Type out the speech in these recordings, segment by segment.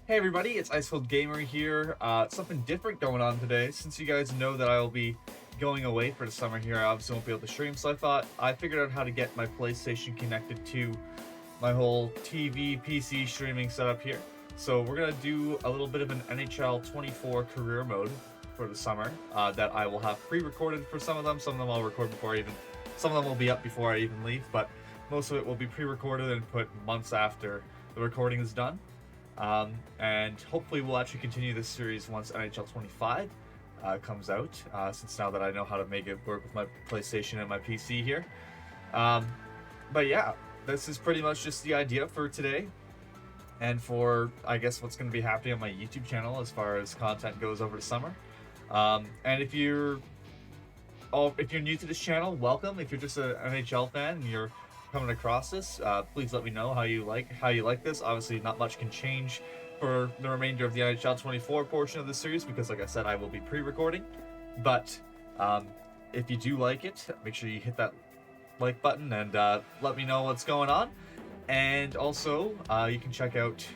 Hey everybody, it's Icefield Gamer here. Something different going on today. Since you guys know that I will be going away for the summer here, I obviously won't be able to stream, so I figured out how to get my PlayStation connected to my whole TV, PC streaming setup here. So we're going to do a little bit of an NHL 24 career mode for the summer that I will have pre-recorded for some of them. Some of them I'll record some of them will be up before I even leave, but most of it will be pre-recorded and put months after the recording is done. And hopefully we'll actually continue this series once NHL 25 comes out, since now that I know how to make it work with my PlayStation and my PC here. But yeah, this is pretty much just the idea for today, and for, I guess, what's going to be happening on my YouTube channel as far as content goes over the summer. And if you're new to this channel, welcome. If you're just an NHL fan and you're coming across this, please let me know how you like this. Obviously, not much can change for the remainder of the NHL 24 portion of the series because, like I said, I will be pre-recording. But if you do like it, make sure you hit that like button and let me know what's going on. And also, you can check out,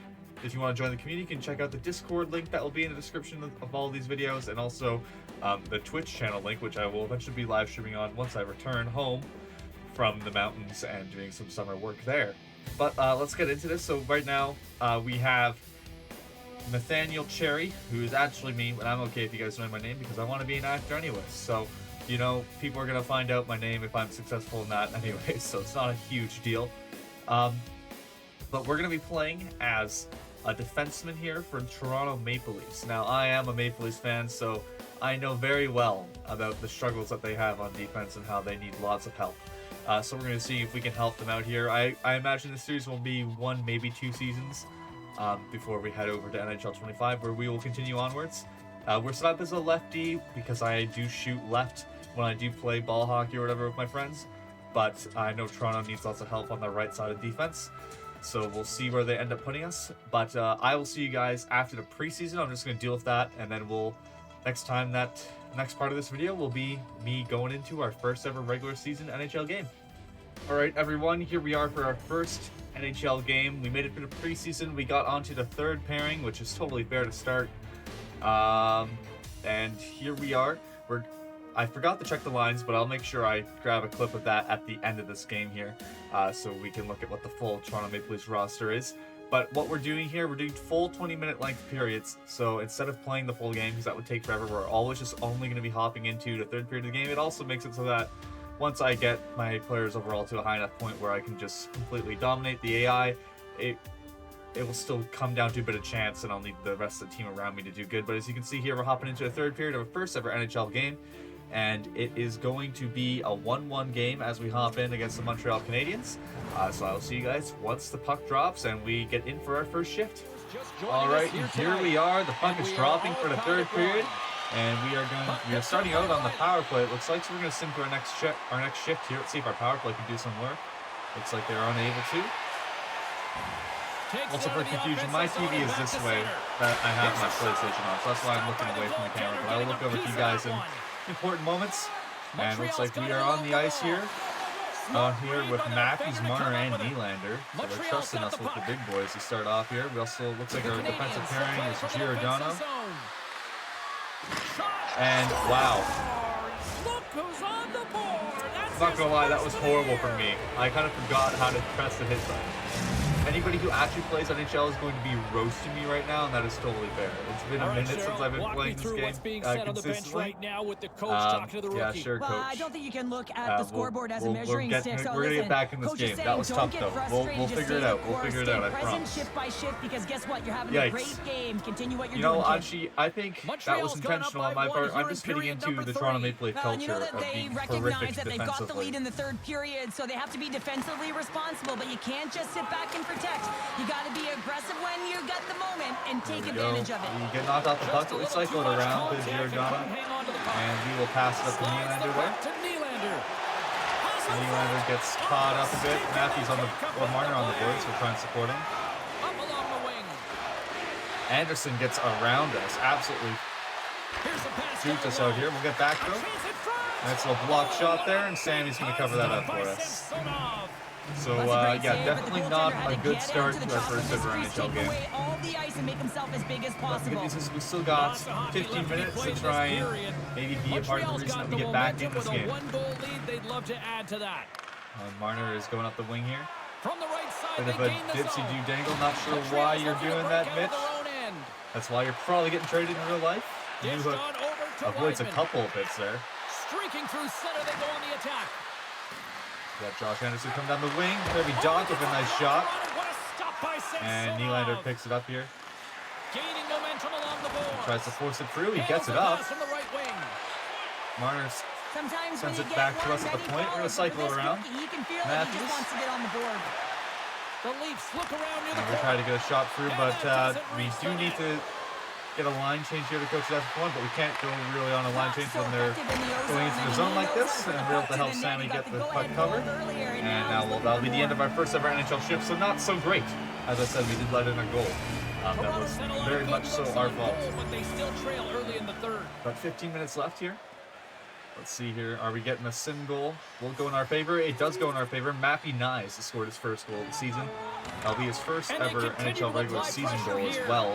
if you want to join the community, you can check out the Discord link that will be in the description of all these videos, and also the Twitch channel link, which I will eventually be live streaming on once I return home from the mountains and doing some summer work there. But let's get into this. So right now we have Nathaniel Cherry, who is actually me, but I'm okay if you guys know my name because I want to be an actor anyway. So, you know, people are going to find out my name if I'm successful in that anyway, so it's not a huge deal. But we're going to be playing as a defenseman here for Toronto Maple Leafs. Now, I am a Maple Leafs fan, so I know very well about the struggles that they have on defense and how they need lots of help. So we're going to see if we can help them out here. I imagine this series will be 1, maybe 2 seasons before we head over to NHL 25, where we will continue onwards. We're set up as a lefty because I do shoot left when I do play ball hockey or whatever with my friends. But I know Toronto needs lots of help on the right side of defense. So we'll see where they end up putting us. But I will see you guys after the preseason. I'm just going to deal with that, and then next part of this video will be me going into our first ever regular season NHL game. Alright everyone, here we are for our first NHL game. We made it through the preseason. We got onto the third pairing, which is totally fair to start. And here we are. I forgot to check the lines, but I'll make sure I grab a clip of that at the end of this game here, so we can look at what the full Toronto Maple Leafs roster is. But what we're doing here, we're doing full 20-minute length periods. So instead of playing the full game, because that would take forever, we're always just only going to be hopping into the third period of the game. It also makes it so that once I get my players overall to a high enough point where I can just completely dominate the AI, it will still come down to a bit of chance, and I'll need the rest of the team around me to do good. But as you can see here, we're hopping into the third period of a first ever NHL game, and it is going to be a 1-1 game as we hop in against the Montreal Canadiens. So I'll see you guys once the puck drops and we get in for our first shift. Alright, here we are. The puck is dropping for the third period, and we are starting out on the power play, it looks like. So we're going to sim to our next shift here. Let's see if our power play can do some work. Looks like they're unable to. Also, for confusion, my TV is this way that I have my PlayStation on, so that's why I'm looking away from the camera. But I'll look over to you guys in important moments. And looks like we are on the ice here. Here with Matthews, Marner, and Nylander. So they're trusting us with the big boys to start off here. We also, looks like our defensive pairing is Giordano. And wow. I'm not gonna lie, that was horrible for me. I kind of forgot how to press the hit button. Anybody who actually plays NHL is going to be roasting me right now, and that is totally fair. It's been a minute since I've been playing this game consistently. Yeah, sure, Coach. Well, I don't think you can look at the scoreboard as a measuring stick. So we're gonna get back in this game. That was tough, though. We'll figure it out. We'll figure it out, I promise. Shift by shift, because guess what? You're having a great game. Continue what you're doing. You know, actually, I think that was intentional on my part. I'm just getting into the Toronto Maple Leaf culture of being horrific defensively. They've got the lead in the third period, so they have to be defensively responsible, but you can't just sit back and protect. You got to be aggressive when you got the moment and take advantage of it. You get knocked off the puck, we cycle it around to Giordano, and we will pass it up to Nylander there. Nylander gets caught up a bit. Matthews Marner on the boards, so we're trying to support him. Anderson gets around us, absolutely shoots us out here. We'll get back to him. Nice little block shot there, and Sammy's going to cover that up for us. So, That's a great yeah, save, but the definitely goaltender not had a to good get start into the to our top of first his ever crease, NHL take game. away all the ice and make himself as big as But the good possible. news is we still got Lots of hockey 15 left to be minutes to played try this and period. maybe be a part of the Montreal's reason got that we the get back in momentum this with a game. one-goal lead. They'd love to add to that. Marner is going up the wing here. From the right side, Bit of they a gain the dipsy zone. do dangle. Not sure Montreal's why you're looking to doing break that, out Mitch. of their own end. That's why you're probably getting traded in real life. Dished Newhook on over to avoids a Weidman. couple of hits there. Streaking through center, they go on the attack. Got Josh Anderson come down the wing. Kirby Dach with a nice shot. What a stop by And Nylander picks it up here. Gaining momentum along the board. Tries to force it through. He gets it up. From the right wing. Marner Sometimes when sends you it get back to one us at the many point. We're going to follows, cycle but for it this around. rookie, he can feel it. He Matthews. just wants to get on the board. The Leafs look around near the And we're point. trying to get a shot through, And but that doesn't we reach do the need net. to get a line change here to coach that one, but we can't go really on a line change when they're going into the zone like this, and we're able to help Sammy get the puck covered. And now that'll be the end of our first ever NHL shift, so not so great. As I said, we did let in a goal. That was very much so our fault. But they still trail early in the third. About 15 minutes left here. Let's see here. Are we getting a sim goal? Will it go in our favor? It does go in our favor. Mappy Nyes has scored his first goal of the season. That'll be his first And they ever continue NHL to regular apply season pressure goal as here. well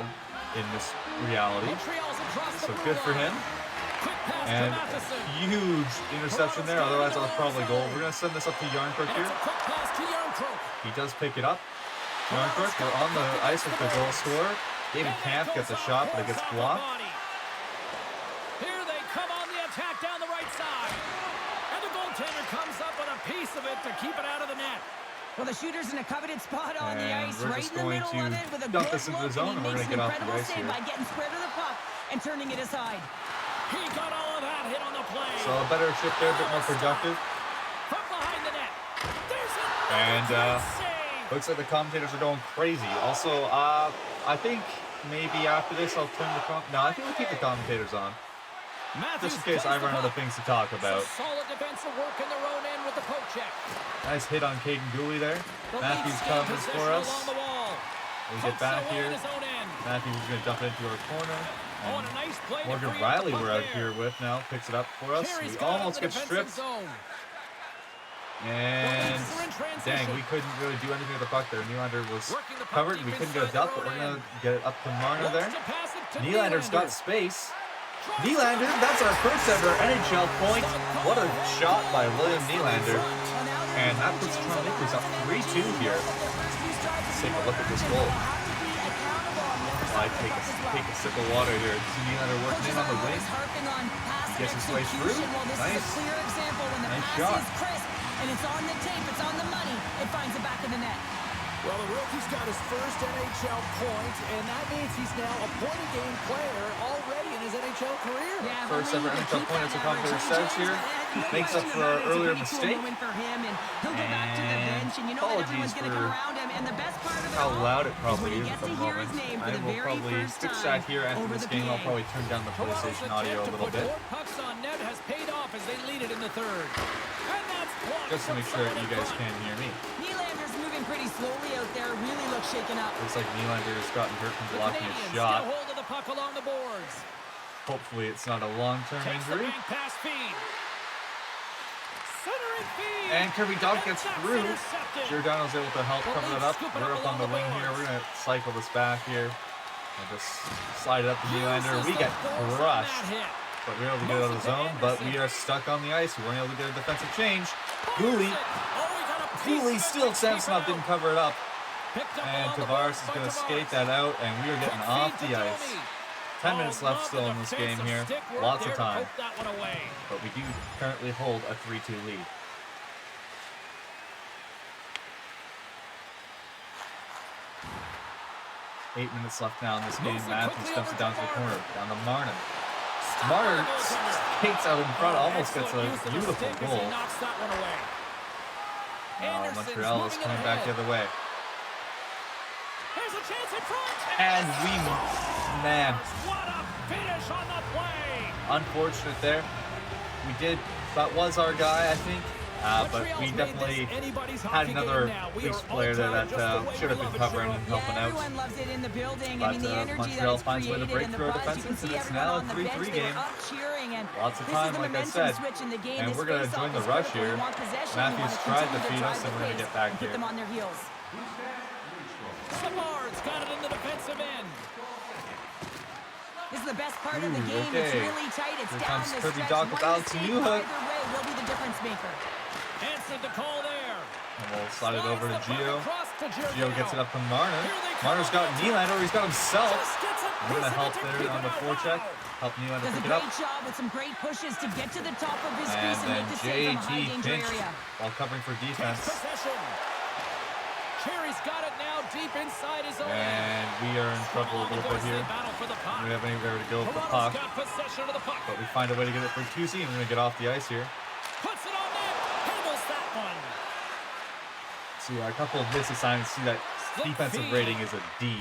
in this reality. Montreal's across the So blue good for line. him. Quick pass And to Matheson. huge interception there. Otherwise, that was probably a goal. We're going to send this up to Yarncrook And here. it's a quick pass to Yarncrook. He does pick it up. Yarncrook, we're on the ice with the goal scorer. David And Camp that gets a goes shot, off, but it gets forced off the blocked. body. Here they come on the attack down the right side. And the goaltender comes up with a piece of it to keep it out of the net. Well, the shooter's in a coveted spot on the And ice, we're right just in the going middle to of it with a dump good this into the look, zone, and and he we're makes gonna an get off the incredible ice save here. by getting square to the puck and turning it aside. He got all of that hit on the play. So a better shift there, a bit more productive. From behind the net. There's it. And Save. looks like the commentators are going crazy. Also, I think maybe after this I'll turn the no, I think we'll keep the commentators on. Matthews Just in case I plays the run out of puck. things to talk about. Some solid defensive work in their own end with the poke check. Nice hit on Caden Gooley there. The Matthews Leafs gain comes possession for us. along the wall. We get Pokes back it away here. in his own end. Matthews is going to dump it into our corner. Oh, and a nice play to Morgan free up the Riley puck we're out there. here with now. Picks it up for us. Carey's We got it almost in the get defensive stripped. zone. And The Leafs are in transition. dang, we couldn't really do anything with the puck there. Nylander was Working the puck covered. deep We couldn't get a inside duck, their but we're own going to get it up to Marner there. Looks to pass it to Nylander's got Nylander. space. Drives Nylander, it. that's our first ever NHL point. What a shot by William Nylander. And that puts Toronto Maple Leafs up 3-2 here. Let's take a look at this goal. I take a sip of water here. See Nylander working in on the wing. He gets his way through. Nice. Is a clear example when the Nice pass shot. is crisp and it's on the tape, it's on the money, it finds the back of the net. Well, the rookie's got his first NHL point, and that means he's now a point-a-game player already in his NHL career. Yeah, First only ever he NHL can keep point, that as the average. commentator He says changes here. that. No Makes up question for about our it. It's a earlier pretty cool mistake. moment for him, and he'll go back to the And bench, and you know that everyone's going to come apologies for around him. And the best part of it how all loud it is when probably he is gets at the to hear moment. his name for I the will very probably first fix time that here after over this the game. I'll PA. probably turn down the Toronto's PlayStation attempt audio a to little put bit, more pucks on net has paid off as they lead it in the third. And that's blocked just to from make sure someone you in guys front. can hear me. Nylander's moving pretty slowly out there, really looks shaken up. Looks like Nylander has gotten hurt from The blocking a Canadians shot. get hold of the puck along the boards. Hopefully it's not a long-term Takes the injury. bank pass feed. Centering feed. And Kirby Dach And gets that's through. intercepted. Giordano's able to help The cover it Leafs up. scoop it We're up up on the along the wing here. boards. We're going to cycle this back here. And just slide it up to Nylander. Uses We the get force on crushed. that hit. But we were able to get out of the zone. But we are stuck on the ice. We weren't able to get a defensive change. Gooley. Oh, he got a piece Gooley of it, still but keep Samsonov it didn't out. cover it up. Picked up And along the Tavares boards is by going to Tavares. skate that out. And we are getting Quick off feed the to ice. Domi. 10 minutes Oh, left love still the in this game defensive here. stick work Lots there of to time. poke that one away. But we do currently hold a 3-2 lead. Eight minutes left now in this game. Moves it Matthews quickly dumps over it down to to the Marner. corner. Down to Marner. Stop Marner by the goaltender. skates out in front, almost gets Excellent a use of the beautiful stick as goal. he knocks that one away. Now Anderson's Montreal is moving coming it back the ahead. other way. Here's a chance in front. And we, man, What a finish on the play. unfortunate there. That was our guy, I think. But we definitely had another Leafs player there that should have been covering and helping out. Everyone loves it in the building. But I mean, the energy Montreal that finds a way to break through our defenses, and it's now a 3-3 game. Lots of time, like I said. And we're going to join the rush here. Matthews tried to feed us, and we're going to get back here. Savard's got it in the defensive end. This is the best part of the game. Okay. It's really tight. It's Here down comes the Kirby stretch. Doc with One Alex mistake Newhook. either way will be the difference maker. Answered the call there. And we'll slide it over to Slides the puck Gio. across to Gio gets it up to Marner. Marner's got Nylander. He's got himself. We're going to help there on the forecheck. Help Nylander Does a pick it up. great job with some great pushes to get to the top of his And crease and then make the save from a high JT danger pinched area. while covering for defense. Possession. Cherry's got it now deep inside his own. And we are in trouble a little bit here. We don't have anywhere to go with the puck. Got possession of the puck. But we find a way to get it for Tuesday, and we're going to get off the ice here. Puts it on net. Handles that one. See, a couple of missed assignments. See that defensive rating is a D.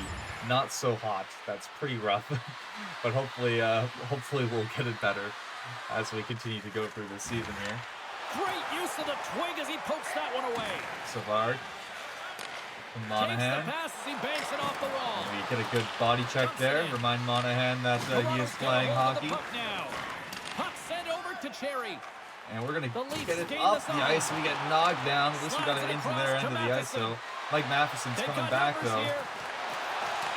Not so hot. That's pretty rough. But hopefully we'll get it better as we continue to go through this season here. Great use of the twig as he pokes that one away. Savard. From Monahan. Takes the pass as he banks it off the wall. We get a good body check there. Remind Monahan that he is playing hockey. Puck sent over to Cherry. And we're going to The Leafs get it gain up the the zone. ice. We get knocked down. At least we got it Slides it into across their to end of the ice, Matheson. though. Mike Matheson's They've coming got back, numbers though. here.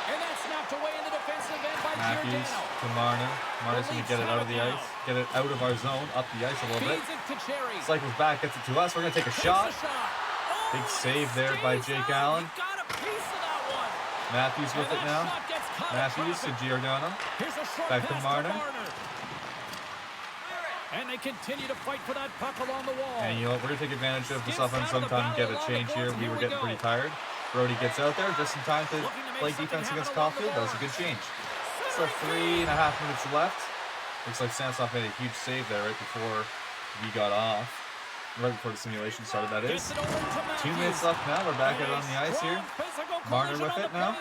And that's snapped away in the defensive end by Matthews Giordano. to Marner. Marner's going to get it out of the ice. Get it out of our zone, up the ice a little bit. Feeds it to Cherry. Cycles back, gets it to us. We're going to take a Takes shot. the shot. Oh, Big save there stays by out. Jake Allen. He got a piece of that one. Matthews with And it that now. shot gets caught in Matthews to traffic. Giordano. Here's a short Back to pass Marner. And they continue to fight for that puck along the wall. And you know what? We're going to take advantage of this offense sometime and get a change here. We were getting pretty tired. Brody gets out there just in time to play defense against Caulfield. That was a good change. So 3.5 minutes left. Looks like Samsonov made a huge save there right before we got off. Right before the simulation started, that is. 2 minutes left now. We're back out on the ice here. Marner with it now.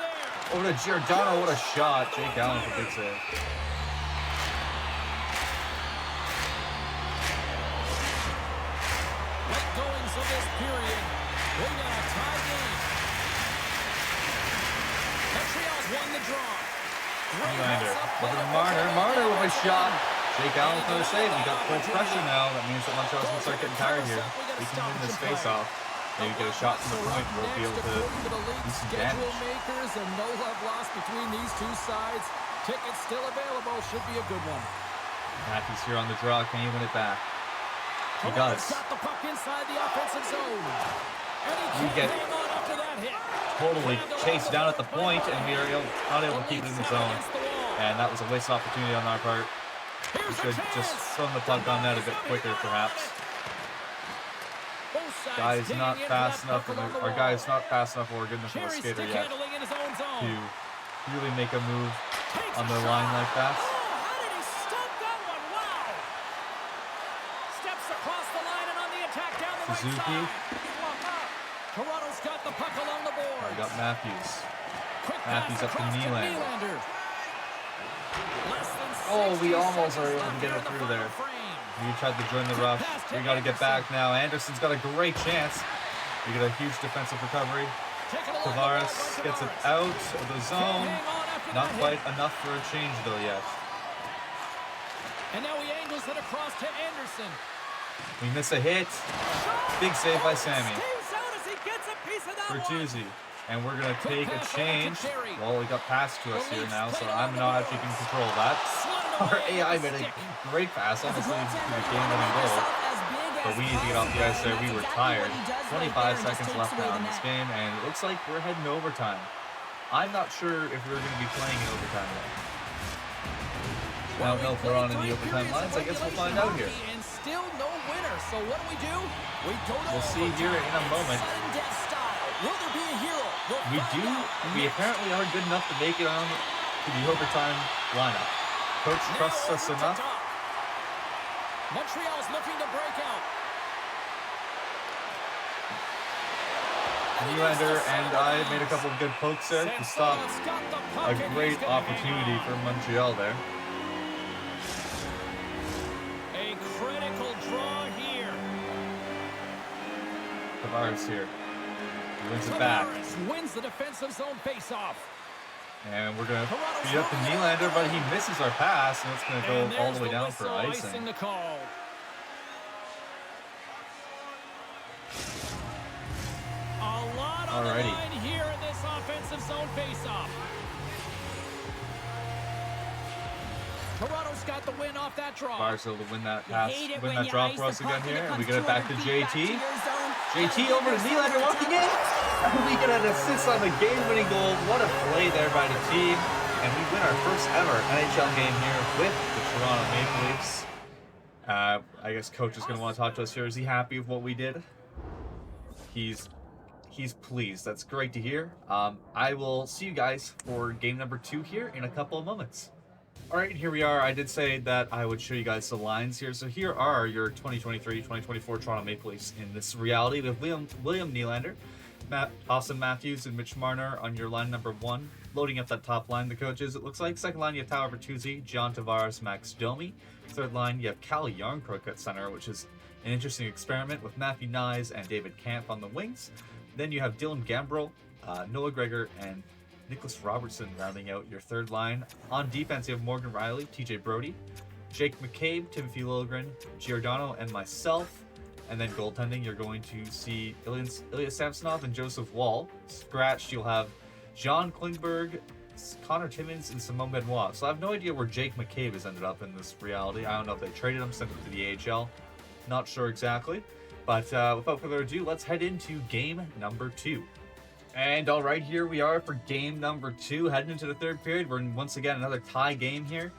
Over to Giordano. What a shot. Jake Allen with a big save. Late goings of this period. We got a tie game. Montreal's won the draw. Nylander. Over to Marner. Marner with a shot. Jake Allen for the save. We got full pressure now. That means that Montreal's going to start getting tired here. We can win this face-off. Maybe get a shot from the point. We'll be able to do some Schedule damage. makers and no love lost between these two sides. Tickets still available. Should be a good one. Matthews here on the draw. Can he win it back? He does. Got the puck inside the offensive zone. And he We can't get hang on after that hit. totally chased down at the point, and we are not able to keep it in the zone. And that was a wasted opportunity on our part. We should have just thrown the puck on that a bit quicker, perhaps. Guy's not fast enough. Our guy's not fast enough or good enough of a skater yet to really make a move on the line like that. Oh, how did he stop that one? Wow! Steps across the line and on the attack down the Suzuki. right side. Toronto's got the puck along the board. We got Matthews. Quick Matthews pass up to across Nylander. Less than Oh, we 60 almost are seconds able to left get here it in the through final there. frame. We tried to join the rush. We got to get back now. Anderson's got a great chance. We get a huge defensive recovery. Taken along the Tavares wall by gets it Tavares. out of the zone. Hang on after Not that quite hit. enough for a change though yet. And now he angles it across to Anderson. We miss a hit. Big save by Sammy. Stays out as he gets a piece of that one. Bertuzzi. And we're going to take a change. Well, it got passed to us here now, so I'm not actually in control of that. Our AI made a great pass, almost leading to the game-winning goal. But we need to get off the ice there. We were tired. 25 seconds left now in this game, and it looks like we're heading to overtime. I'm not sure if we're going to be playing in overtime yet. I don't know if we're on any overtime lines. I guess we'll find out here. And still no winner. So what do? We go to We'll see here in a moment. Sudden death style. Will there be a hero? We apparently are good enough to make it on to the overtime lineup. Coach trusts us enough. Montreal's looking to break out. Nylander and I made a couple of good pokes there to stop a great opportunity for Montreal there. A critical draw here. Tavares here. He wins it back. Tavares wins the defensive zone faceoff. And we're going to beat up the Nylander, but he misses our pass, and it's going to go all the way down for icing. The call. A lot on the line here in this offensive zone faceoff. Toronto's got the win off that draw. Tavares able to win that pass, win that draw for us again here, and we get it back to JT. JT over to Nylander walking in. We get an assist on the game-winning goal. What a play there by the team. And we win our first ever NHL game here with the Toronto Maple Leafs. I guess coach is going to want to talk to us here. Is he happy with what we did? He's pleased. That's great to hear. I will see you guys for game number 2 here in a couple of moments. All right, here we are. I did say that I would show you guys the lines here. So here are your 2023-2024 Toronto Maple Leafs in this reality. We have William Nylander, Austin Matthews, and Mitch Marner on your line number 1. Loading up that top line, the coaches, it looks like. Second line, you have Tyler Bertuzzi, John Tavares, Max Domi. Third line, you have Cal Yarncrook at center, which is an interesting experiment with Matthew Nyes and David Kampf on the wings. Then you have Dylan Gambrell, Noah Gregor, and Nicholas Robertson rounding out your third line. On defense, you have Morgan Rielly, TJ Brody, Jake McCabe, Timothy Liljegren, Giordano, and myself. And then goaltending, you're going to see Ilya Samsonov and Joseph Wall. Scratched, you'll have John Klingberg, Connor Timmins, and Simone Benoit. So I have no idea where Jake McCabe has ended up in this reality. I don't know if they traded him, sent him to the AHL. Not sure exactly. But without further ado, let's head into game number 2. And all right, here we are for game number 2, heading into the third period. We're in, once again, another tie game here.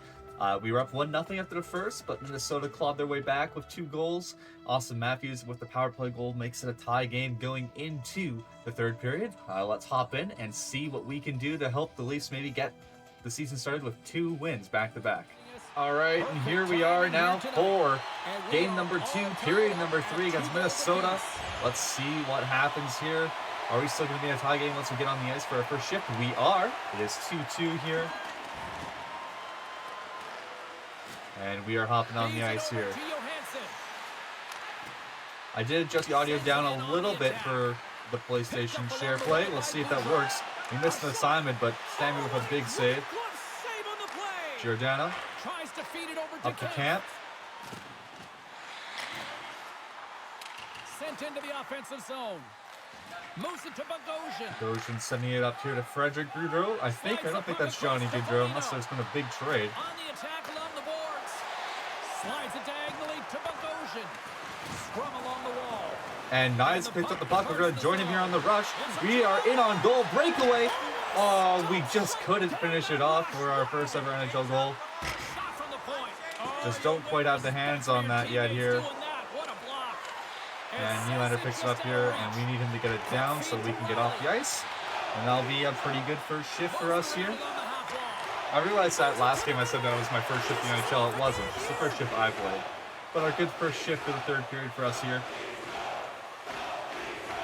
We were up 1-0 after the first, but Minnesota clawed their way back with 2 goals. Austin Matthews with the power play goal makes it a tie game going into the third period. Let's hop in and see what we can do to help the Leafs maybe get the season started with 2 wins back-to-back. All right, and here we are now for game number 2, period number 3 against Minnesota. Let's see what happens here. Are we still going to be in a tie game once we get on the ice for our first shift? We are. It is 2-2 here. And we are hopping on the ice here. I did adjust the audio down a little bit for the PlayStation share play. We'll see if that works. We missed an assignment, but Sammy with a big save. Giordano up to Camp. Sent into the offensive zone. Moves it to Bogosian. Bogosian sending it up here to Frederick Gaudreau. I don't think that's Johnny Gaudreau, unless there's been a big trade. On the attack along the boards. Slides it diagonally to Bogosian. Scrum along the wall. And Nyes picked up the puck. We're going to join him here on the rush. We are in on goal. Breakaway. Oh, we just couldn't finish it off for our first ever NHL goal. Just don't quite have the hands on that yet here. And Nylander picks it up here, and we need him to get it down so we can get off the ice. And that'll be a pretty good first shift for us here. I realized that last game I said that was my first shift in the NHL. It wasn't. It's the first shift I played. But a good first shift for the third period for us here.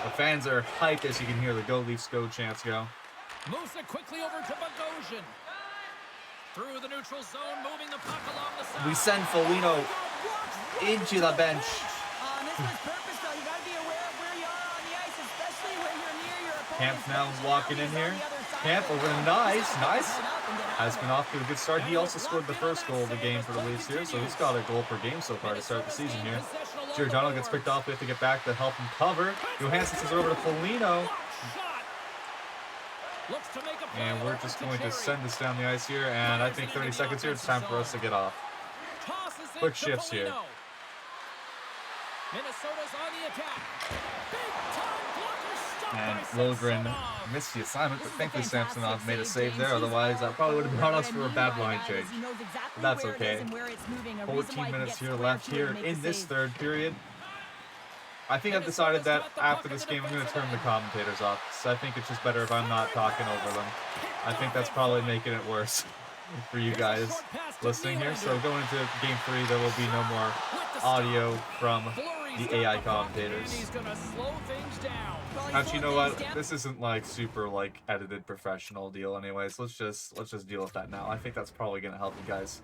The fans are hyped as you can hear the Go Leafs Go chants go. Moves it quickly over to Bogosian. Through the neutral zone, moving the puck along the side. We send Foligno into the bench. This was purpose, though. You got to be aware of where you are on the ice, especially when you're near your opponent. Camp now walking in here. Camp over to Nyes. Nyes has been off to a good start. He also scored the first goal of the game for the Leafs here, so he's got a goal per game so far to start the season here. Giordano gets picked off. We have to get back to help him cover. Johansson sends it over to Foligno. And we're just going to send this down the ice here, and I think 30 seconds here, it's time for us to get off. Quick shifts here. Minnesota's on the attack. And Liljegren missed the assignment, but thankfully Samsonov made a save there. Otherwise, that probably would have brought us for a bad line change. But that's okay. 14 minutes here left here in this third period. I think I've decided that after this game, I'm going to turn the commentators off. So I think it's just better if I'm not talking over them. I think that's probably making it worse for you guys listening here. So going into game 3, there will be no more audio from the AI commentators. Actually, you know what? This isn't like super like edited professional deal anyways. Let's just deal with that now. I think that's probably going to help you guys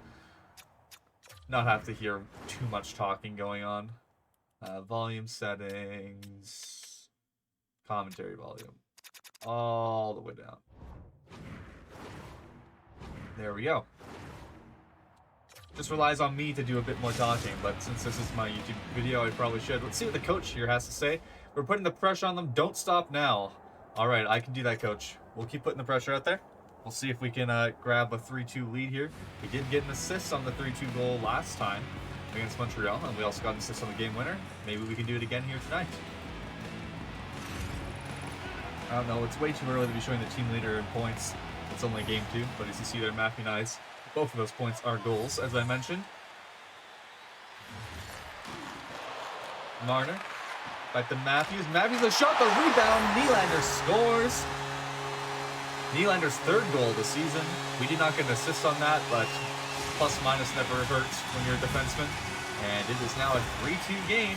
not have to hear too much talking going on. Volume settings. Commentary volume. All the way down. There we go. Just relies on me to do a bit more talking, but since this is my YouTube video, I probably should. Let's see what the coach here has to say. We're putting the pressure on them. Don't stop now. All right, I can do that, coach. We'll keep putting the pressure out there. We'll see if we can grab a 3-2 lead here. We did get an assist on the 3-2 goal last time against Montreal, and we also got an assist on the game winner. Maybe we can do it again here tonight. I don't know, it's way too early to be showing the team leader in points. It's only game 2, but as you see there, Matthew and I's, both of those points are goals, as I mentioned. Marner. Back to Matthews. Matthews a shot, the rebound. Nylander scores. Nylander's 3rd goal of the season. We did not get an assist on that, but plus minus never hurts when you're a defenseman. And it is now a 3-2 game.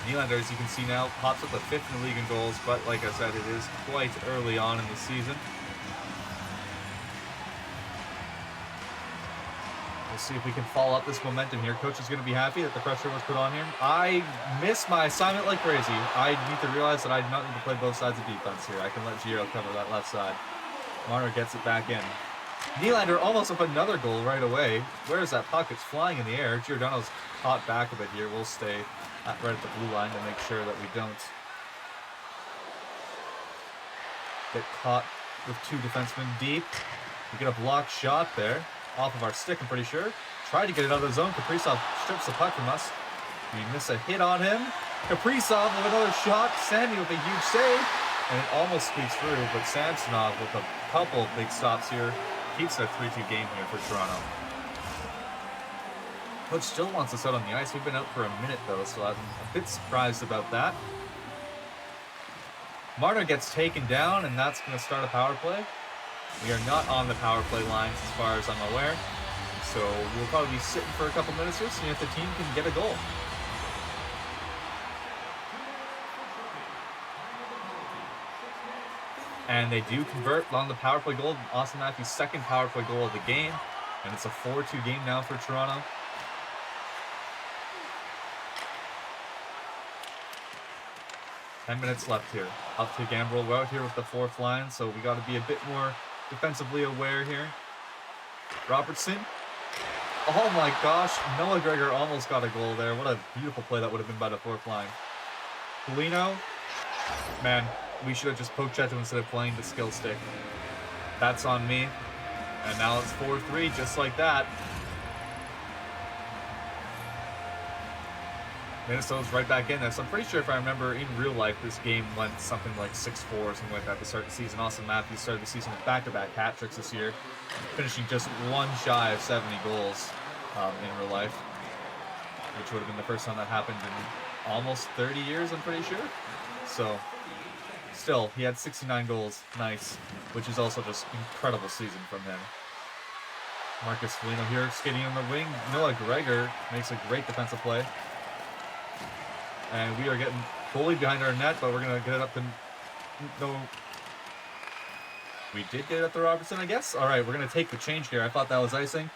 Nylander, as you can see now, pops up the 5th in the league in goals, but like I said, it is quite early on in the season. We'll see if we can follow up this momentum here. Coach is going to be happy that the pressure was put on him. I missed my assignment like crazy. I need to realize that I do not need to play both sides of defense here. I can let Giro cover that left side. Marner gets it back in. Nylander almost up another goal right away. Where is that puck? It's flying in the air. Giordano's caught back a bit here. We'll stay right at the blue line to make sure that we don't get caught with 2 defensemen deep. We get a blocked shot there. Off of our stick, I'm pretty sure. Tried to get it out of the zone. Kaprizov strips the puck from us. We miss a hit on him. Kaprizov with another shot. Sammy with a huge save. And it almost squeaks through, but Samsonov with a couple of big stops here keeps it a 3-2 game here for Toronto. Coach still wants us out on the ice. We've been out for a minute, though, so I'm a bit surprised about that. Marner gets taken down, and that's going to start a power play. We are not on the power play lines as far as I'm aware. So we'll probably be sitting for a couple minutes here, seeing if the team can get a goal. And they do convert on the power play goal. Austin Matthews' 2nd power play goal of the game. And it's a 4-2 game now for Toronto. Ten minutes left here. Up to Gambrel. We're out here with the 4th line, so we got to be a bit more defensively aware here. Robertson. Oh my gosh. Noah Gregor almost got a goal there. What a beautiful play that would have been by the 4th line. Polino. Man, we should have just poked Cheto instead of playing the skill stick. That's on me. And now it's 4-3, just like that. Minnesota's right back in there. So I'm pretty sure if I remember in real life, this game went something like 6-4 or something like that to start the season. Austin Matthews started the season with back-to-back hat tricks this year, finishing just 1 shy of 70 goals in real life, which would have been the first time that happened in almost 30 years, I'm pretty sure. So still, he had 69 goals. Nice. Which is also just incredible season from him. Marcus Foligno here skating on the wing. Noah Gregor makes a great defensive play. And we are getting bullied behind our net, but we're going to get it up to... No. We did get it up to Robertson, I guess. All right, we're going to take the change here. I thought that was icing.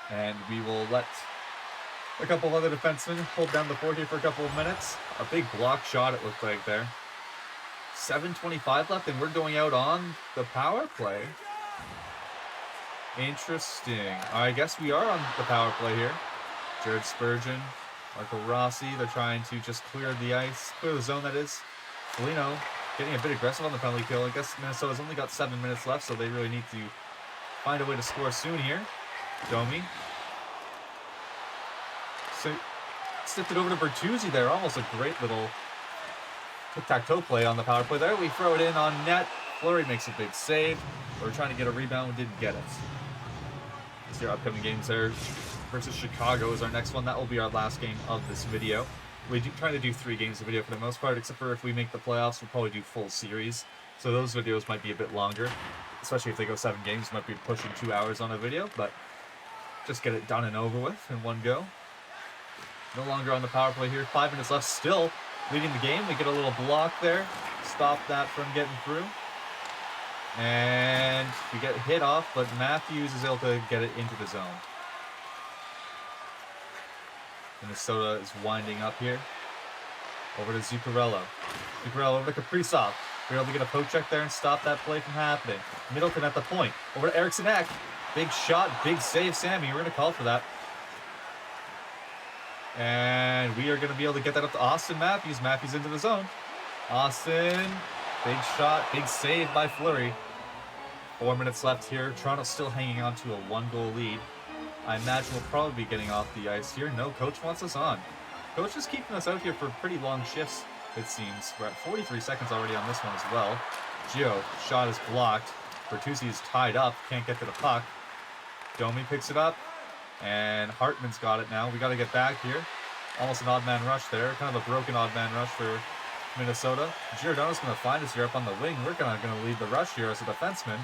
And we will let a couple of other defensemen hold down the fort here for a couple of minutes. A big block shot, it looked like there. 7:25 left, and we're going out on the power play. Interesting. I guess we are on the power play here. Jared Spurgeon, Marco Rossi, they're trying to just clear the ice, clear the zone, that is. Foligno getting a bit aggressive on the penalty kill. I guess Minnesota's only got 7 minutes left, so they really need to find a way to score soon here. Domi. So, slipped it over to Bertuzzi there. Almost a great little tic-tac-toe play on the power play there. We throw it in on net. Fleury makes a big save. We're trying to get a rebound, didn't get it. These are upcoming games there. Versus Chicago is our next one. That will be our last game of this video. We do try to do 3 games of video for the most part, except for if we make the playoffs, we'll probably do full series. So those videos might be a bit longer, especially if they go 7 games, might be pushing 2 hours on a video, but just get it done and over with in one go. No longer on the power play here. 5 minutes left, still leading the game. We get a little block there. Stop that from getting through. And we get hit off, but Matthews is able to get it into the zone. Minnesota is winding up here. Over to Zuccarello. Zuccarello over to Kaprizov. We're able to get a poke check there and stop that play from happening. Middleton at the point. Over to Eriksson Ek. Big shot, big save, Sammy. We're going to call for that. And we are going to be able to get that up to Austin Matthews. Matthews into the zone. Austin, big shot, big save by Fleury. 4 minutes left here. Toronto still hanging on to a 1-goal lead. I imagine we'll probably be getting off the ice here. No, coach wants us on. Coach is keeping us out here for pretty long shifts, it seems. We're at 43 seconds already on this one as well. Gio, shot is blocked. Bertuzzi is tied up, can't get to the puck. Domi picks it up, and Hartman's got it now. We got to get back here. Almost an odd man rush there. Kind of a broken odd man rush for Minnesota. Giordano's going to find us here up on the wing. We're going to lead the rush here as a defenseman.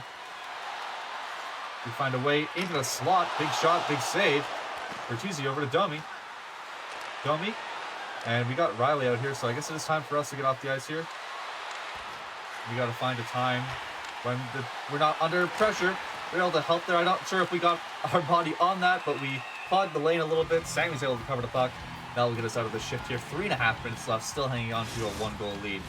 We find a way into the slot. Big shot, big save. Bertuzzi over to Domi. Domi. And we got Riley out here, so I guess it is time for us to get off the ice here. We got to find a time when we're not under pressure. We're able to help there. I'm not sure if we got our body on that, but we clogged the lane a little bit. Sammy's able to cover the puck. That will get us out of the shift here. 3.5 minutes left, still hanging on to a 1-goal lead.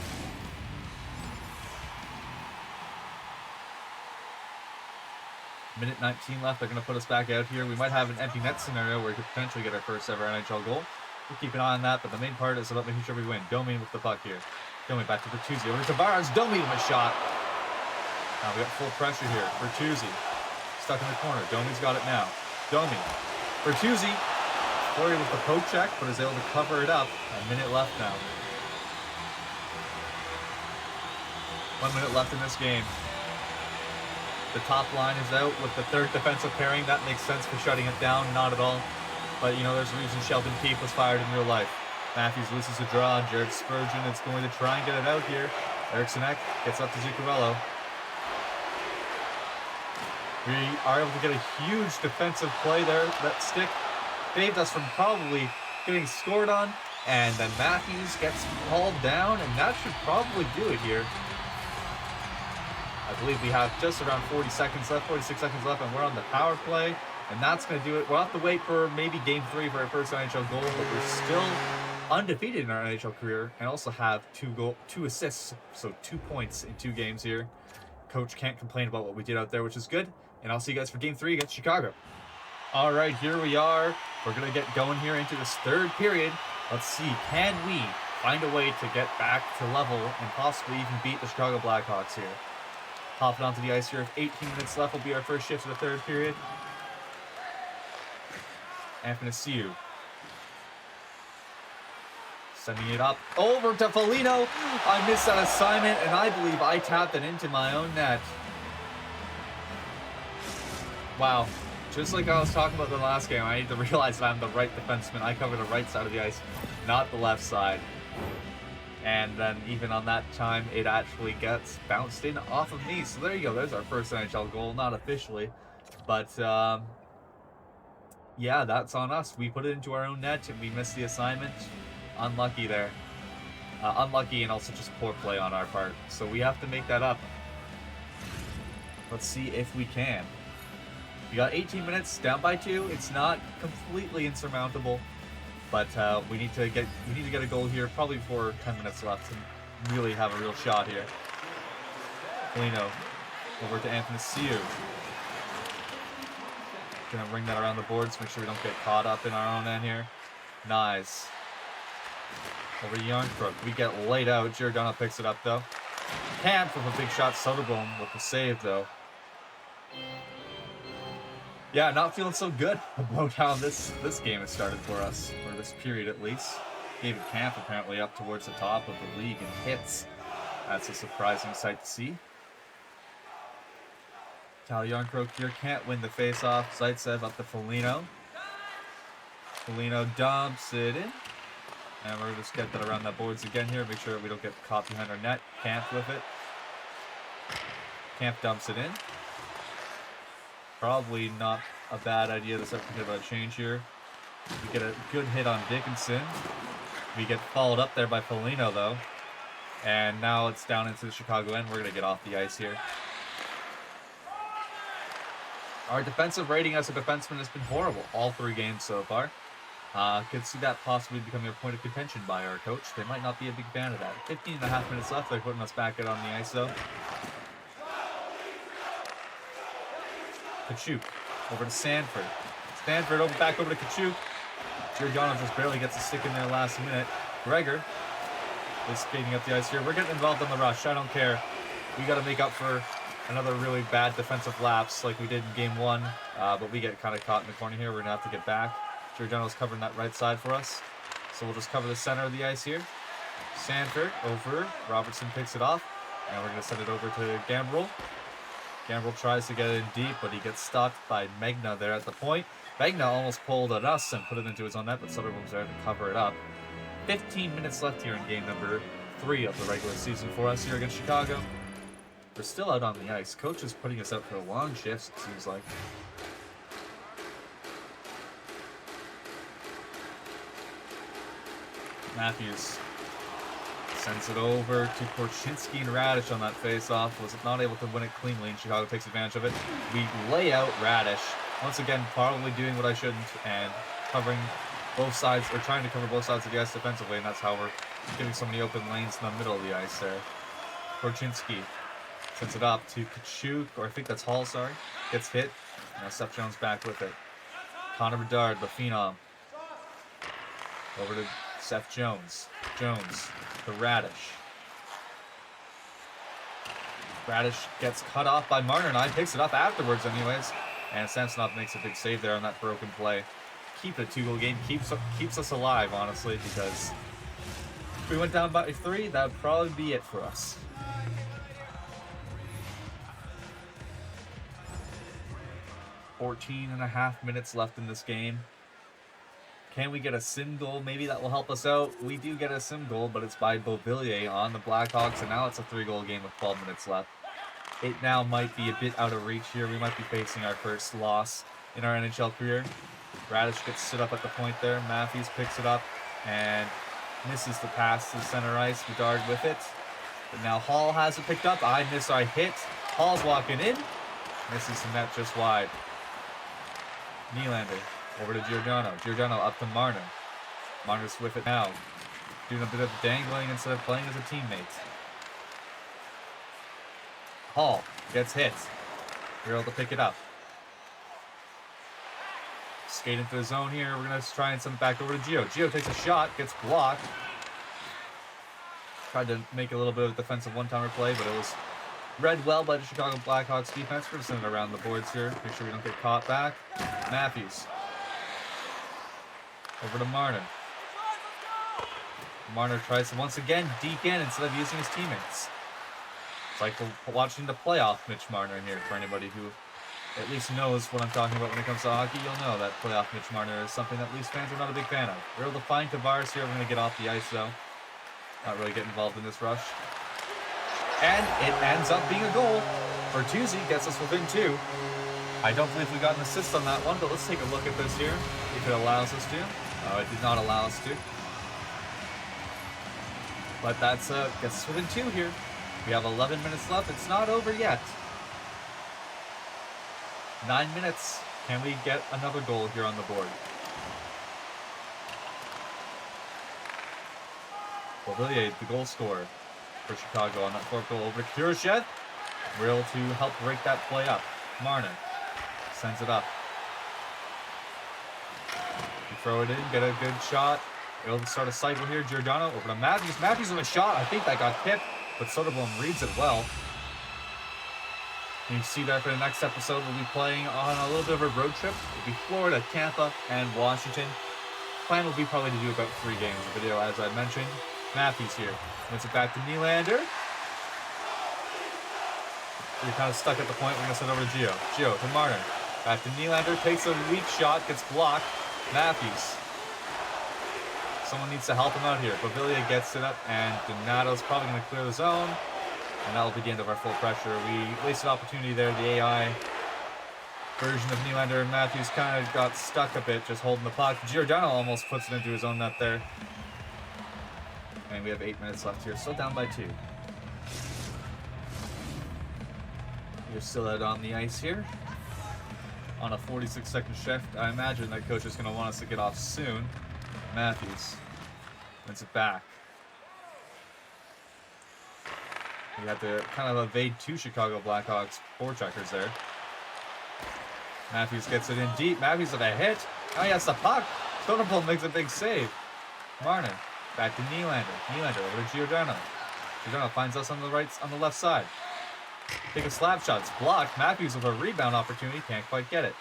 Minute 19 left. They're going to put us back out here. We might have an empty net scenario where we could potentially get our first ever NHL goal. We'll keep an eye on that, but the main part is about making sure we win. Domi with the puck here. Domi back to Bertuzzi. Over to Tavares. Domi with a shot. Now we got full pressure here. Bertuzzi stuck in the corner. Domi's got it now. Domi. Bertuzzi. Fleury with the poke check, but is able to cover it up. A minute left now. 1 minute left in this game. The top line is out with the third defensive pairing. That makes sense for shutting it down. Not at all. But, you know, there's a reason Sheldon Keefe was fired in real life. Matthews loses a draw, and Jared Spurgeon is going to try and get it out here. Eriksson Ek gets up to Zuccarello. We are able to get a huge defensive play there. That stick saved us from probably getting scored on. And then Matthews gets hauled down, and that should probably do it here. I believe we have just around 46 seconds left, and we're on the power play. And that's going to do it. We'll have to wait for maybe Game 3 for our first NHL goal, but we're still undefeated in our NHL career and also have 2 assists, so 2 points in 2 games here. Coach can't complain about what we did out there, which is good. And I'll see you guys for Game 3 against Chicago. All right, here we are. We're going to get going here into this third period. Let's see, can we find a way to get back to level and possibly even beat the Chicago Blackhawks here? Hopping onto the ice here. 18 minutes left will be our first shift of the third period. Athanasiou. Sending it up over to Foligno. I missed that assignment, and I believe I tapped it into my own net. Wow. Just like I was talking about in the last game, I need to realize that I'm the right defenseman. I cover the right side of the ice, not the left side. And then even on that time, it actually gets bounced in off of me. So there you go. There's our first NHL goal. Not officially, but yeah, that's on us. We put it into our own net and we missed the assignment. Unlucky there. Unlucky and also just poor play on our part. So we have to make that up. Let's see if we can. We got 18 minutes, down by 2. It's not completely insurmountable, but we need to get a goal here probably before 10 minutes left and really have a real shot here. Foligno over to Athanasiou. Gonna bring that around the boards, make sure we don't get caught up in our own end here. Nice. Over to Yarncrook. We get laid out. Giordano picks it up though. Camp with a big shot. Soderblom with the save though. Yeah, not feeling so good about how this game has started for us, or this period at least. David Camp apparently up towards the top of the league in hits. That's a surprising sight to see. Cal Yarncroke here can't win the faceoff. Zaitsev up to Foligno. Foligno dumps it in. And we're just get that around that boards again here. Make sure we don't get caught behind our net. Camp with it. Camp dumps it in. Probably not a bad idea to start thinking about a change here. We get a good hit on Dickinson. We get followed up there by Foligno though. And now it's down into the Chicago end. We're going to get off the ice here. Our defensive rating as a defenseman has been horrible all 3 games so far. Could see that possibly becoming a point of contention by our coach. They might not be a big fan of that. 15.5 minutes left. They're putting us back out on the ice, though. Kachuk over to Sanford. Sanford back over to Kachuk. Giordano just barely gets a stick in there last minute. Gregor is skating up the ice here. We're getting involved on the rush. I don't care. We got to make up for another really bad defensive lapse like we did in game 1. But we get kind of caught in the corner here. We're going to have to get back. Giordano's covering that right side for us. So we'll just cover the center of the ice here. Sanford over. Robertson picks it off. And we're going to send it over to Gambrel. Gambrel tries to get it in deep, but he gets stopped by Megna there at the point. Megna almost pulled at us and put it into his own net, but Soderblom's there to cover it up. 15 minutes left here in game number 3 of the regular season for us here against Chicago. We're still out on the ice. Coach is putting us out for long shifts, it seems like. Matthews sends it over to Korchinski and Radish on that face-off. Was not able to win it cleanly, and Chicago takes advantage of it. We lay out Radish. Once again, probably doing what I shouldn't and covering both sides, or trying to cover both sides of the ice defensively, and that's how we're getting so many open lanes in the middle of the ice there. Korchinski sends it up to Kachuk, or I think that's Hall, sorry. Gets hit. Now Seth Jones back with it. Connor Bedard, the Phenom. Over to Seth Jones. Jones to Radish. Radish gets cut off by Marner, and I picks it up afterwards anyways. And Samsonov makes a big save there on that broken play. Keep it a 2-goal game. Keeps us alive, honestly, because if we went down by 3, that would probably be it for us. .5 minutes left in this game. Can we get a sim goal? Maybe that will help us out. We do get a sim goal, but it's by Beauvillier on the Blackhawks, and now it's a 3-goal game with 12 minutes left. It now might be a bit out of reach here. We might be facing our first loss in our NHL career. Radish gets stood up at the point there. Matthews picks it up and misses the pass to the center ice. Bedard with it. But now Hall has it picked up. I hit. Hall's walking in. Misses the net just wide. Nylander over to Giordano. Giordano up to Marner. Marner's with it now. Doing a bit of dangling instead of playing as a teammate. Hall gets hit. We're able to pick it up. Skate into the zone here. We're going to try and send it back over to Gio. Gio takes a shot, gets blocked. Tried to make a little bit of a defensive one-timer play, but it was read well by the Chicago Blackhawks defense. We're going to send it around the boards here. Make sure we don't get caught back. Matthews. Over to Marner. Marner tries to once again deke in instead of using his teammates. It's like we're watching the playoff Mitch Marner here for anybody who at least knows what I'm talking about when it comes to hockey. You'll know that playoff Mitch Marner is something that Leafs fans are not a big fan of. We're able to find Tavares here. We're going to get off the ice, though. Not really get involved in this rush. And it ends up being a goal. Bertuzzi gets us within 2. I don't believe we got an assist on that one, but let's take a look at this here, if it allows us to. It did not allow us to. But that's gets us within 2 here. We have 11 minutes left. It's not over yet. 9 minutes. Can we get another goal here on the board? Beauvillier, the goal scorer for Chicago on that 4th goal over to Kurashev. We're able to help break that play up. Marner sends it up. We throw it in, get a good shot. We're able to start a cycle here. Giordano over to Matthews. Matthews with a shot. I think that got tipped, but Soderblom reads it well. And you see that for the next episode, we'll be playing on a little bit of a road trip. It'll be Florida, Tampa, and Washington. Plan will be probably to do about 3 games of video, as I mentioned. Matthews here. Wins it back to Nylander. We're kind of stuck at the point. We're going to send over to Gio. Gio to Marner. Back to Nylander. Takes a weak shot. Gets blocked. Matthews. Someone needs to help him out here. Beauvillier gets it up, and Donato's probably going to clear the zone. And that'll be the end of our full pressure. We wasted opportunity there. The AI version of Nylander and Matthews kind of got stuck a bit, just holding the puck. Giordano almost puts it into his own net there. And we have 8 minutes left here. Still down by 2. We're still out on the ice here. on a 46-second shift. I imagine that coach is going to want us to get off soon. Matthews wins it back. We had to kind of evade 2 Chicago Blackhawks forecheckers there. Matthews gets it in deep. Matthews with a hit. Now he has the puck. Soderblom makes a big save. Marner back to Nylander. Nylander over to Giordano. Giordano finds us on the left side. Take a slap shot. It's blocked. Matthews with a rebound opportunity. Can't quite get it.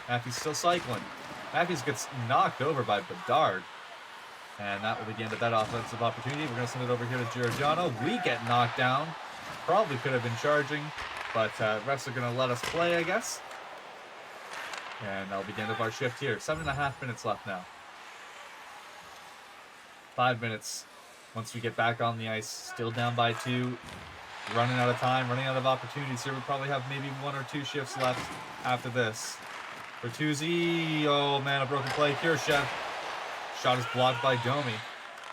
Matthews still cycling. Matthews gets knocked over by Bedard. And that will be the end of that offensive opportunity. We're going to send it over here to Giordano. We get knocked down. Probably could have been charging, but refs are going to let us play, I guess. And that'll be the end of our shift here. 7.5 minutes left now. 5 minutes once we get back on the ice. Still down by 2. Running out of time, running out of opportunities here. We probably have maybe 1 or 2 shifts left after this. Bertuzzi. Oh, man, a broken play. Khrushchev. Shot is blocked by Domi.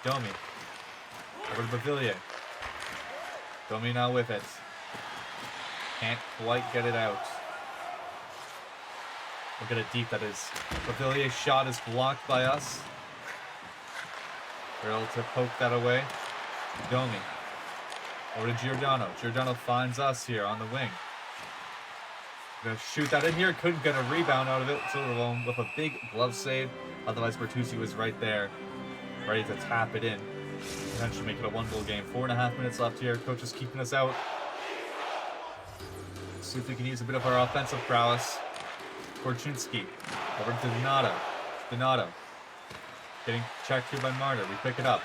Domi. Over to Beauvillier. Domi now with it. Can't quite get it out. Look at it deep, that is. Beauvillier's shot is blocked by us. We're able to poke that away. Domi. Over to Giordano. Giordano finds us here on the wing. Gonna shoot that in here. Couldn't get a rebound out of it. Soderblom with a big glove save. Otherwise, Bertuzzi was right there, ready to tap it in. Potentially make it a 1-goal game. 4.5 minutes left here. Coach is keeping us out. See if we can use a bit of our offensive prowess. Korchinski over to Donato. Donato getting checked here by Marner. We pick it up.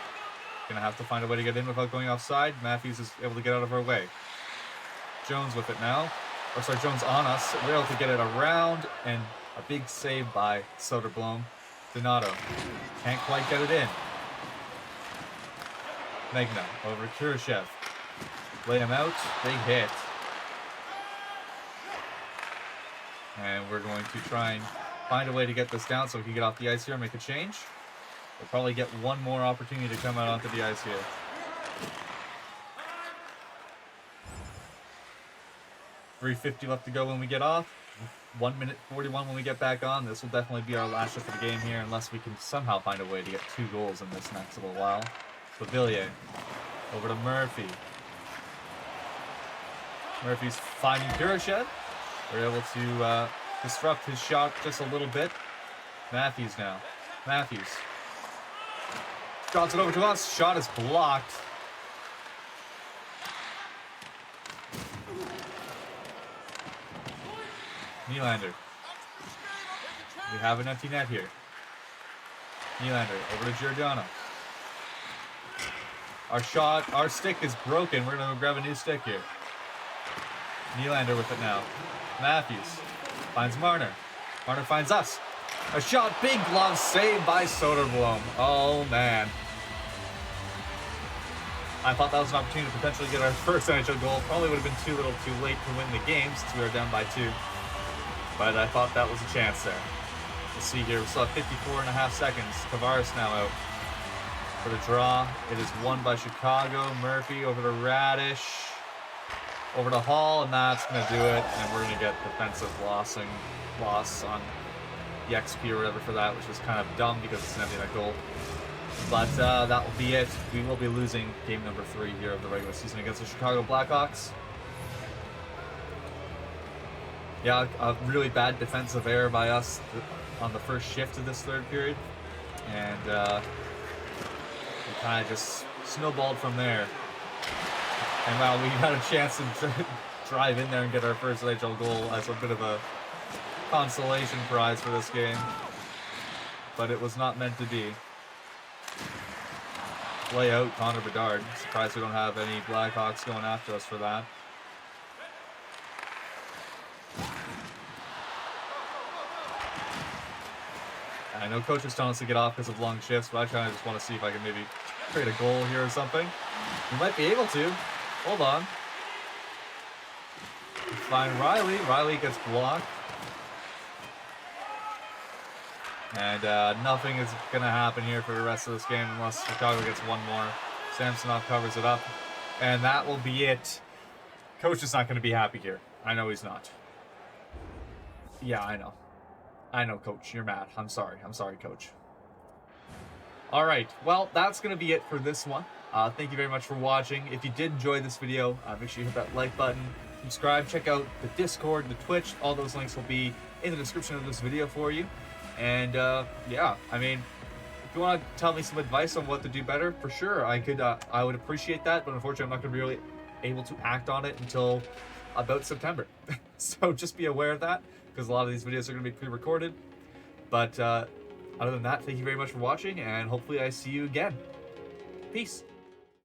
Gonna have to find a way to get in without going offside. Matthews is able to get out of our way. Jones with it now. Or sorry, Jones on us. We're able to get it around, and a big save by Soderblom. Donato can't quite get it in. Megna over Khrushchev. Lay him out. Big hit. And we're going to try and find a way to get this down so we can get off the ice here and make a change. We'll probably get one more opportunity to come out onto the ice here. .350 left to go when we get off. 1 minute 41 when we get back on. This will definitely be our last shift of the game here unless we can somehow find a way to get 2 goals in this next little while. Beauvillier over to Murphy. Murphy's finding Khrushchev. We're able to disrupt his shot just a little bit. Matthews now. Matthews drops it over to us. Shot is blocked. Nylander. We have an empty net here. Nylander over to Giordano. Our stick is broken. We're going to grab a new stick here. Nylander with it now. Matthews finds Marner. Marner finds us. A shot, big glove, saved by Soderblom. Oh, man. I thought that was an opportunity to potentially get our first NHL goal. Probably would have been too little too late to win the game since we were down by 2. But I thought that was a chance there. Let's see here. We still have 54.5 seconds. Tavares now out for the draw. It is won by Chicago. Murphy over to Radish. Over to Hall, and that's going to do it. And we're going to get defensive loss on the XP or whatever for that, which was kind of dumb because it's an empty net goal. But that will be it. We will be losing game number 3 here of the regular season against the Chicago Blackhawks. Yeah, a really bad defensive error by us on the first shift of this third period. And we kind of just snowballed from there. And wow, we had a chance to drive in there and get our first NHL goal as a bit of a consolation prize for this game. But it was not meant to be. Play out Connor Bedard. Surprised we don't have any Blackhawks going after us for that. I know coach is telling us to get off because of long shifts, but I kind of just want to see if I can maybe create a goal here or something. We might be able to. Hold on. Find Riley. Riley gets blocked. And nothing is going to happen here for the rest of this game unless Chicago gets one more. Samsonov covers it up. And that will be it. Coach is not going to be happy here. I know he's not. Yeah, I know. I know, Coach. You're mad. I'm sorry. I'm sorry, Coach. All right. Well, that's going to be it for this one. Thank you very much for watching. If you did enjoy this video, make sure you hit that like button, subscribe, check out the Discord, the Twitch. All those links will be in the description of this video for you. And yeah, I mean, if you want to tell me some advice on what to do better, for sure, I would appreciate that. But unfortunately, I'm not going to be really able to act on it until about September. So just be aware of that, because a lot of these videos are going to be pre-recorded. But other than that, thank you very much for watching, and hopefully I see you again. Peace.